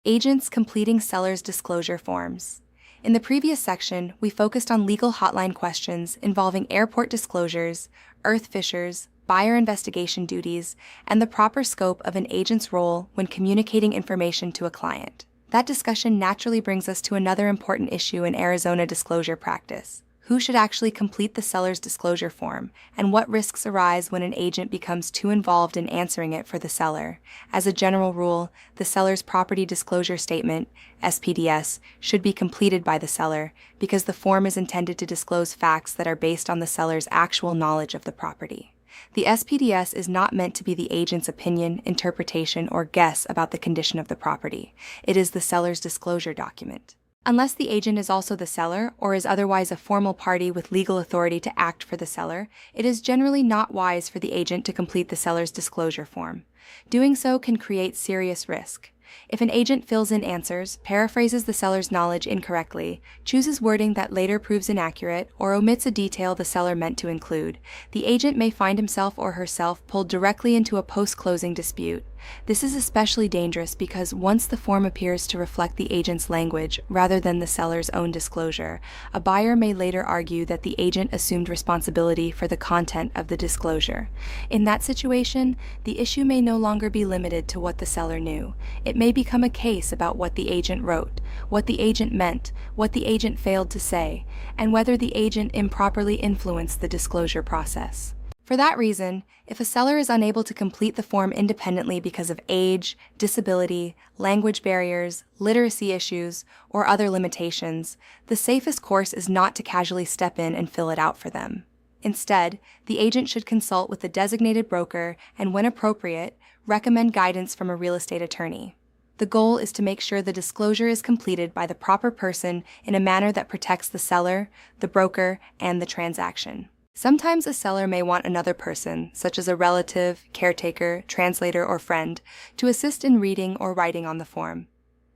Agents completing sellers' disclosure forms. In the previous section, we focused on legal hotline questions involving airport disclosures, earth fissures, buyer investigation duties, and the proper scope of an agent's role when communicating information to a client. That discussion naturally brings us to another important issue in Arizona disclosure practice. Who should actually complete the seller's disclosure form, and what risks arise when an agent becomes too involved in answering it for the seller? As a general rule, the seller's property disclosure statement, SPDS, should be completed by the seller because the form is intended to disclose facts that are based on the seller's actual knowledge of the property. The SPDS is not meant to be the agent's opinion, interpretation, or guess about the condition of the property. It is the seller's disclosure document. Unless the agent is also the seller or is otherwise a formal party with legal authority to act for the seller, it is generally not wise for the agent to complete the seller's disclosure form. Doing so can create serious risk. If an agent fills in answers, paraphrases the seller's knowledge incorrectly, chooses wording that later proves inaccurate, or omits a detail the seller meant to include, the agent may find himself or herself pulled directly into a post-closing dispute. This is especially dangerous because once the form appears to reflect the agent's language rather than the seller's own disclosure, a buyer may later argue that the agent assumed responsibility for the content of the disclosure. In that situation, the issue may no longer be limited to what the seller knew. It may become a case about what the agent wrote, what the agent meant, what the agent failed to say, and whether the agent improperly influenced the disclosure process. For that reason, if a seller is unable to complete the form independently because of age, disability, language barriers, literacy issues, or other limitations, the safest course is not to casually step in and fill it out for them. Instead, the agent should consult with a designated broker and, when appropriate, recommend guidance from a real estate attorney. The goal is to make sure the disclosure is completed by the proper person in a manner that protects the seller, the broker, and the transaction. Sometimes a seller may want another person, such as a relative, caretaker, translator, or friend, to assist in reading or writing on the form.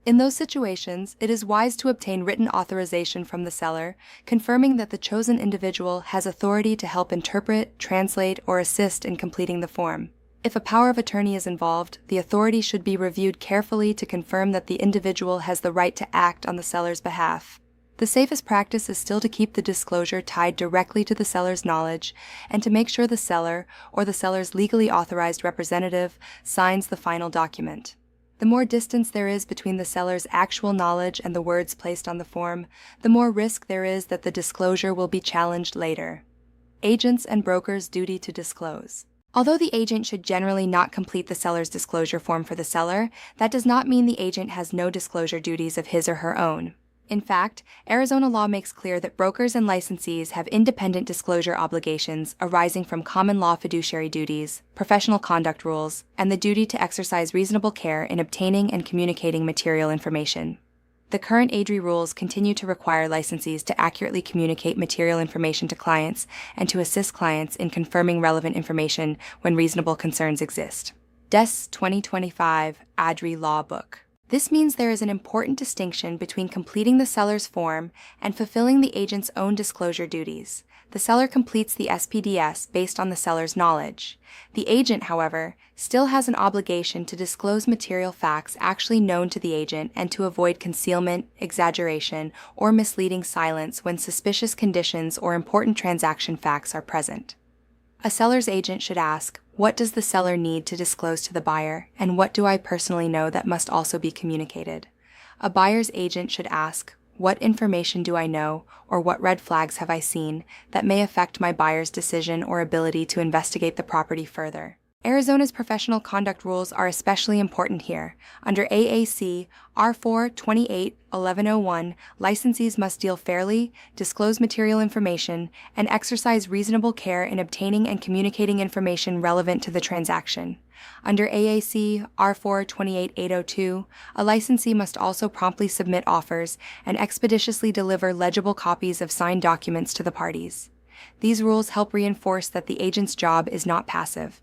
In those situations, it is wise to obtain written authorization from the seller, confirming that the chosen individual has authority to help interpret, translate, or assist in completing the form. If a power of attorney is involved, the authority should be reviewed carefully to confirm that the individual has the right to act on the seller's behalf. The safest practice is still to keep the disclosure tied directly to the seller's knowledge and to make sure the seller or the seller's legally authorized representative signs the final document. The more distance there is between the seller's actual knowledge and the words placed on the form, the more risk there is that the disclosure will be challenged later. Agents and brokers' duty to disclose. Although the agent should generally not complete the seller's disclosure form for the seller, that does not mean the agent has no disclosure duties of his or her own. In fact, Arizona law makes clear that brokers and licensees have independent disclosure obligations arising from common law fiduciary duties, professional conduct rules, and the duty to exercise reasonable care in obtaining and communicating material information. The current ADRI rules continue to require licensees to accurately communicate material information to clients and to assist clients in confirming relevant information when reasonable concerns exist. DES 2025 ADRI Law Book. This means there is an important distinction between completing the seller's form and fulfilling the agent's own disclosure duties. The seller completes the SPDS based on the seller's knowledge. The agent, however, still has an obligation to disclose material facts actually known to the agent and to avoid concealment, exaggeration, or misleading silence when suspicious conditions or important transaction facts are present. A seller's agent should ask, what does the seller need to disclose to the buyer, and what do I personally know that must also be communicated? A buyer's agent should ask, what information do I know, or what red flags have I seen that may affect my buyer's decision or ability to investigate the property further? Arizona's professional conduct rules are especially important here. Under AAC R428-1101, licensees must deal fairly, disclose material information, and exercise reasonable care in obtaining and communicating information relevant to the transaction. Under AAC R428-802, a licensee must also promptly submit offers and expeditiously deliver legible copies of signed documents to the parties. These rules help reinforce that the agent's job is not passive.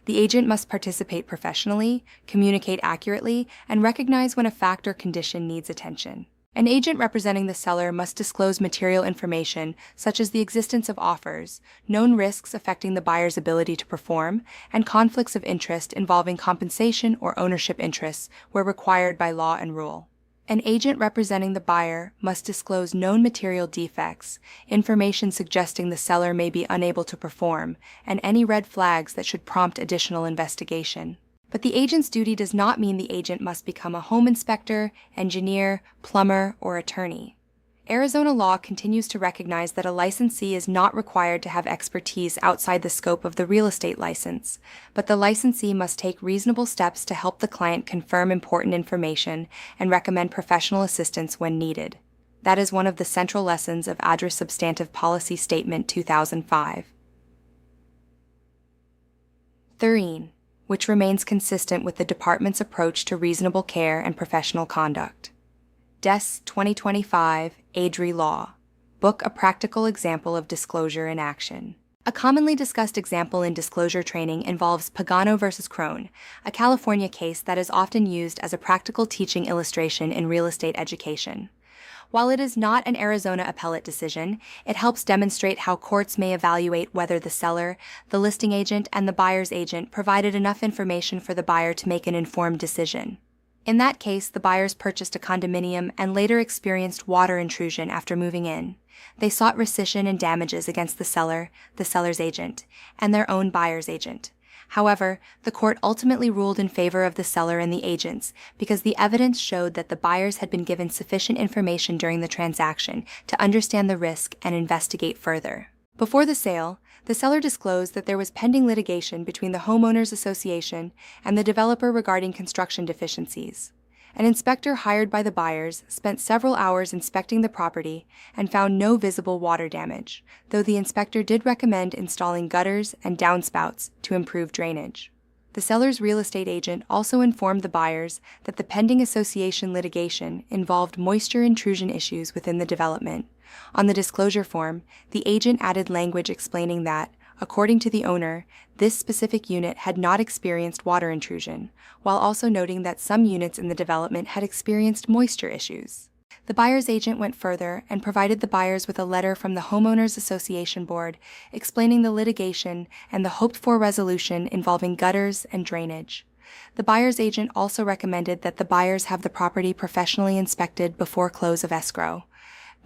The agent must participate professionally, communicate accurately, and recognize when a fact or condition needs attention. An agent representing the seller must disclose material information such as the existence of offers, known risks affecting the buyer's ability to perform, and conflicts of interest involving compensation or ownership interests where required by law and rule. An agent representing the buyer must disclose known material defects, information suggesting the seller may be unable to perform, and any red flags that should prompt additional investigation. But the agent's duty does not mean the agent must become a home inspector, engineer, plumber, or attorney. Arizona law continues to recognize that a licensee is not required to have expertise outside the scope of the real estate license, but the licensee must take reasonable steps to help the client confirm important information and recommend professional assistance when needed. That is one of the central lessons of ADRA Substantive Policy Statement 2005. Thureen, which remains consistent with the Department's approach to reasonable care and professional conduct. Des 2025, ADRI Law. Book a practical example of disclosure in action. A commonly discussed example in disclosure training involves Pagano v. Crone, a California case that is often used as a practical teaching illustration in real estate education. While it is not an Arizona appellate decision, it helps demonstrate how courts may evaluate whether the seller, the listing agent, and the buyer's agent provided enough information for the buyer to make an informed decision. In that case, the buyers purchased a condominium and later experienced water intrusion after moving in. They sought rescission and damages against the seller, the seller's agent, and their own buyer's agent. However, the court ultimately ruled in favor of the seller and the agents because the evidence showed that the buyers had been given sufficient information during the transaction to understand the risk and investigate further. Before the sale, the seller disclosed that there was pending litigation between the homeowners association and the developer regarding construction deficiencies. An inspector hired by the buyers spent several hours inspecting the property and found no visible water damage, though the inspector did recommend installing gutters and downspouts to improve drainage. The seller's real estate agent also informed the buyers that the pending association litigation involved moisture intrusion issues within the development. On the disclosure form, the agent added language explaining that, according to the owner, this specific unit had not experienced water intrusion, while also noting that some units in the development had experienced moisture issues. The buyer's agent went further and provided the buyers with a letter from the Homeowners Association Board explaining the litigation and the hoped-for resolution involving gutters and drainage. The buyer's agent also recommended that the buyers have the property professionally inspected before close of escrow.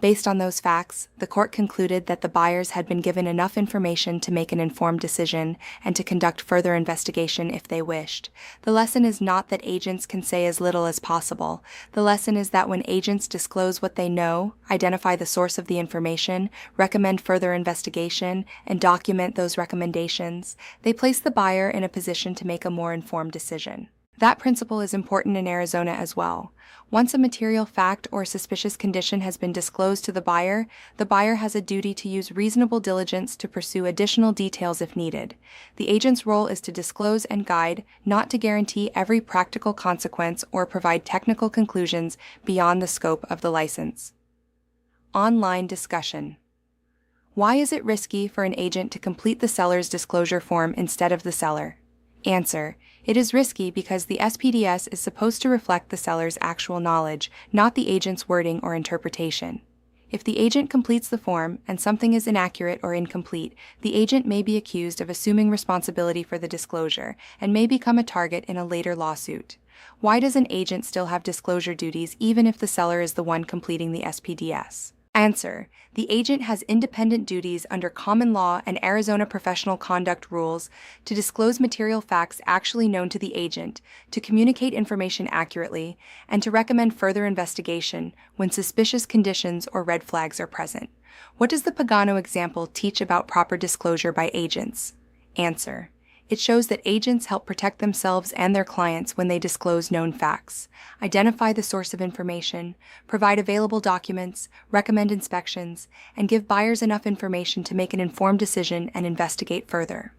Based on those facts, the court concluded that the buyers had been given enough information to make an informed decision and to conduct further investigation if they wished. The lesson is not that agents can say as little as possible. The lesson is that when agents disclose what they know, identify the source of the information, recommend further investigation, and document those recommendations, they place the buyer in a position to make a more informed decision. That principle is important in Arizona as well. Once a material fact or suspicious condition has been disclosed to the buyer has a duty to use reasonable diligence to pursue additional details if needed. The agent's role is to disclose and guide, not to guarantee every practical consequence or provide technical conclusions beyond the scope of the license. Online discussion. Why is it risky for an agent to complete the seller's disclosure form instead of the seller? Answer. It is risky because the SPDS is supposed to reflect the seller's actual knowledge, not the agent's wording or interpretation. If the agent completes the form and something is inaccurate or incomplete, the agent may be accused of assuming responsibility for the disclosure and may become a target in a later lawsuit. Why does an agent still have disclosure duties even if the seller is the one completing the SPDS? Answer. The agent has independent duties under common law and Arizona professional conduct rules to disclose material facts actually known to the agent, to communicate information accurately, and to recommend further investigation when suspicious conditions or red flags are present. What does the Pagano example teach about proper disclosure by agents? Answer. It shows that agents help protect themselves and their clients when they disclose known facts, identify the source of information, provide available documents, recommend inspections, and give buyers enough information to make an informed decision and investigate further.